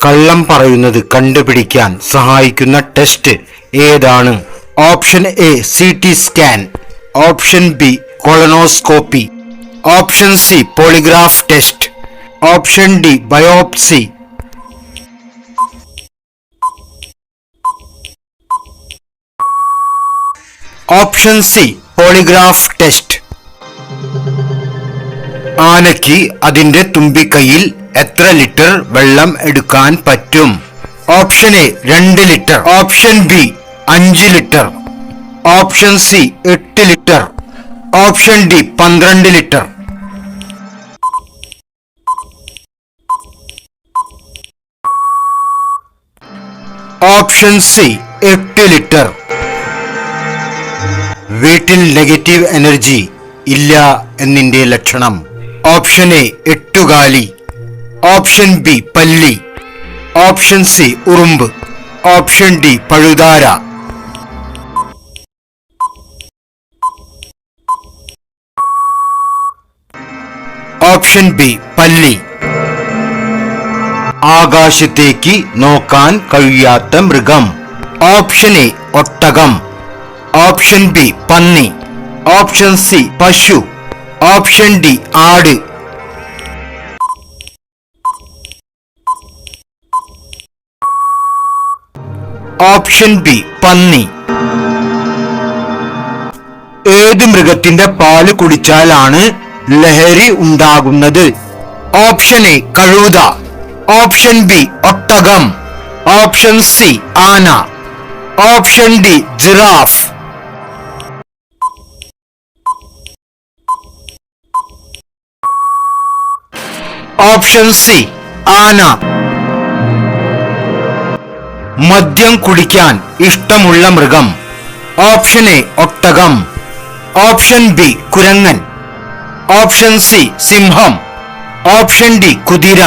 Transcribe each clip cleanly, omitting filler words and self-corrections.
കള്ളം പറയുന്നത് കണ്ടുപിടിക്കാൻ സഹായിക്കുന്ന ടെസ്റ്റ് ഏതാണ്? Option A CT scan, option B colonoscopy, option C polygraph test, option D biopsy. Option C polygraph test. ആനയ്ക്ക് അതിന്റെ തുമ്പിക്കൈയിൽ എത്ര ലിറ്റർ വെള്ളം എടുക്കാൻ പറ്റും? Option A 2 litre, option B 5 litre, option C 8 litre, option D 12 litre. Option C 8 litre. വീട്ടിൽ negative energy ഇല്ല എന്നതിന്റെ ലക്ഷണം. ഓപ്ഷൻ എ എട്ടുകാലി, ഓപ്ഷൻ ബി പല്ലി, ഓപ്ഷൻ സി ഉറുമ്പ്, ഓപ്ഷൻ ഡി പഴുതാര. ഓപ്ഷൻ ബി പല്ലി. ആകാശത്തേക്ക് നോക്കാൻ കഴിയാത്ത മൃഗം. ഓപ്ഷൻ എ ഒട്ടകം, ഓപ്ഷൻ ബി പന്നി, ഓപ്ഷൻ സി പശു, ഓപ്ഷൻ ഡി ആട്. ഓപ്ഷൻ ബി പന്നി. ഏത് മൃഗത്തിന്റെ പാല് കുടിച്ചാലാണ് ലഹരി ഉണ്ടാകുന്നത്? ഓപ്ഷൻ എ കഴുത, ഓപ്ഷൻ ബി ഒട്ടകം, ഓപ്ഷൻ സി ആന, option D giraffe. Option C ആന. മദ്യം കുടിക്കാൻ ഇഷ്ടമുള്ള മൃഗം. ഓപ്ഷൻ എ ഒട്ടകം, ഓപ്ഷൻ ബി കുരങ്ങൻ, ഓപ്ഷൻ സി സിംഹം, ഓപ്ഷൻ ഡി കുതിര.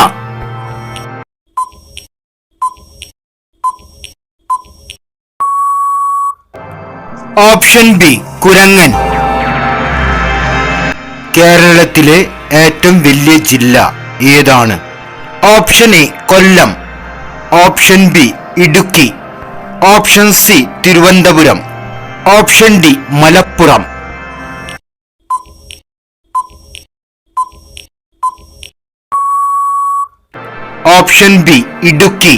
ഓപ്ഷൻ ബി കുരങ്ങൻ. കേരളത്തിലെ ഏറ്റവും വലിയ ജില്ല ഏതാണ്? Option A Kollam, option B Idukki, option C Thiruvananthapuram, option D Malappuram. Option B Idukki.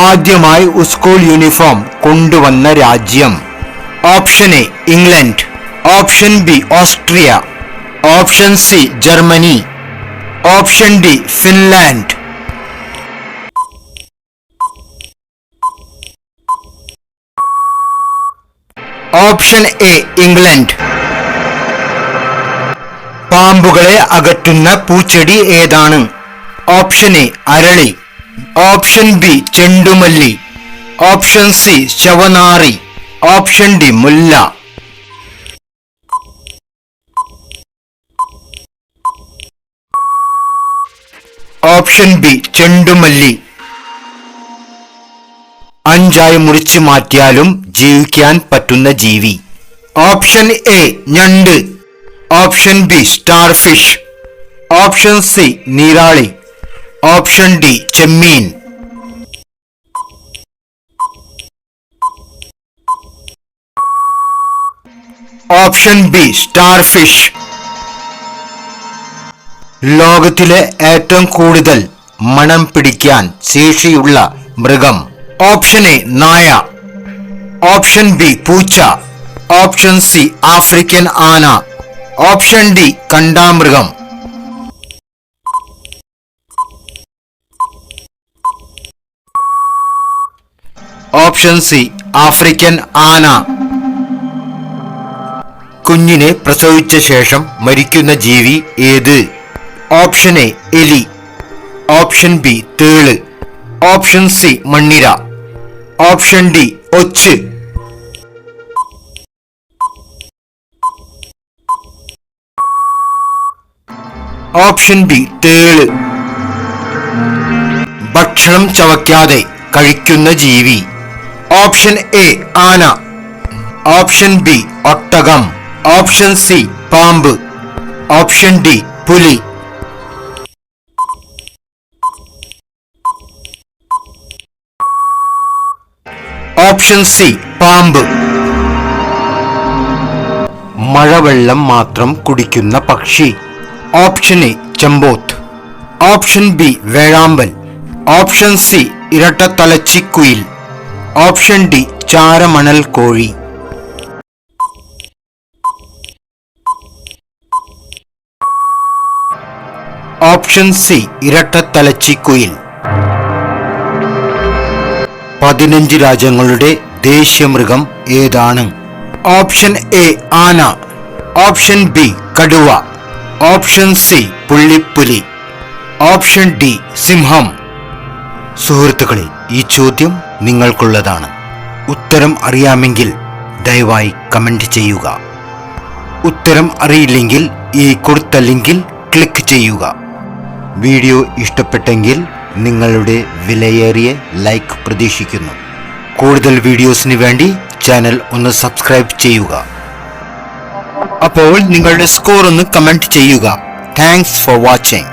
ആദ്യമായി സ്കൂൾ യൂണിഫോം കൊണ്ടുവന്ന രാജ്യം. Option A England, option B Austria, option C Germany, option D Finland. Option A England. പാമ്പുകളെ അകറ്റുന്ന പൂച്ചെടി ഏതാണ്? ഓപ്ഷൻ എ അരളി, ഓപ്ഷൻ ബി ചെണ്ടുമല്ലി, option C ശവനാറി, ഓപ്ഷൻ ഡി മുല്ല. ഓപ്ഷൻ ബി ചെണ്ടുമല്ലി. 5 മുറിച്ചു മാറ്റിയാലും ജീവിക്കാൻ പറ്റുന്ന ജീവി. ഓപ്ഷൻ എ ഞണ്ട്, option B starfish, option C നീരാളി, ഓപ്ഷൻ ഡി ചെമ്മീൻ. Option B starfish. ലോകത്തിലെ ഏറ്റവും കൂടുതൽ മണം പിടിക്കാൻ ശേഷിയുള്ള മൃഗം. ഓപ്ഷൻ എ നായ, ഓപ്ഷൻ ബി പൂച്ച, ഓപ്ഷൻ സി ആഫ്രിക്കൻ ആന, ഓപ്ഷൻ ഡി കണ്ടാമൃഗം. ഓപ്ഷൻ സി ആഫ്രിക്കൻ ആന. കുഞ്ഞിനെ പ്രസവിച്ച ശേഷം മരിക്കുന്ന ജീവി ഏത്? ഓപ്ഷൻ എ എലി, ഓപ്ഷൻ ബി തേള്, ഓപ്ഷൻ സി മണ്ണിര, ഓപ്ഷൻ ഡി ഒച്ച്. ഓപ്ഷൻ ബി തേള്. ഭക്ഷണം ചവയ്ക്കാതെ കഴിക്കുന്ന ജീവി. ഓപ്ഷൻ എ ആന, ഓപ്ഷൻ ബി ഒട്ടകം, ഓപ്ഷൻ സി പാമ്പ്, ഓപ്ഷൻ ഡി പുലി. ഓപ്ഷൻ സി പാമ്പ്. മഴവെള്ളം മാത്രം കുടിക്കുന്ന പക്ഷി. ഓപ്ഷൻ എ ചെമ്പോത്ത്. ഓപ്ഷൻ ബി വേഴാമ്പൽ. ഓപ്ഷൻ സി ഇരട്ടത്തലച്ചിക്കുയിൽ. ഓപ്ഷൻ ഡി ചാരമണൽ കോഴി. ഓപ്ഷൻ സി ഇരട്ടത്തലച്ചിക്കുയിൽ. 15 രാജ്യങ്ങളുടെ ദേശീയ മൃഗം ഏതാണ്? ഓപ്ഷൻ എ ആന. ഓപ്ഷൻ ബി കടുവ. ഓപ്ഷൻ സി പുള്ളിപ്പുലി. ഓപ്ഷൻ ഡി സിംഹം. സുഹൃത്തുക്കളെ, ഈ ചോദ്യം നിങ്ങൾക്കുള്ളതാണ്. ഉത്തരം അറിയാമെങ്കിൽ ദയവായി കമന്റ് ചെയ്യുക. ഉത്തരം അറിയില്ലെങ്കിൽ ഈ കൊടുത്ത ലിങ്കിൽ ക്ലിക്ക് ചെയ്യുക. വീഡിയോ ഇഷ്ടപ്പെട്ടെങ്കിൽ നിങ്ങളുടെ വിലയേറിയ ലൈക്ക് പ്രതീക്ഷിക്കുന്നു. കൂടുതൽ വീഡിയോസിന് വേണ്ടി ചാനൽ ഒന്ന് സബ്സ്ക്രൈബ് ചെയ്യുക. അപ്പോൾ നിങ്ങളുടെ സ്കോർ ഒന്ന് കമന്റ് ചെയ്യുക. Thanks for watching.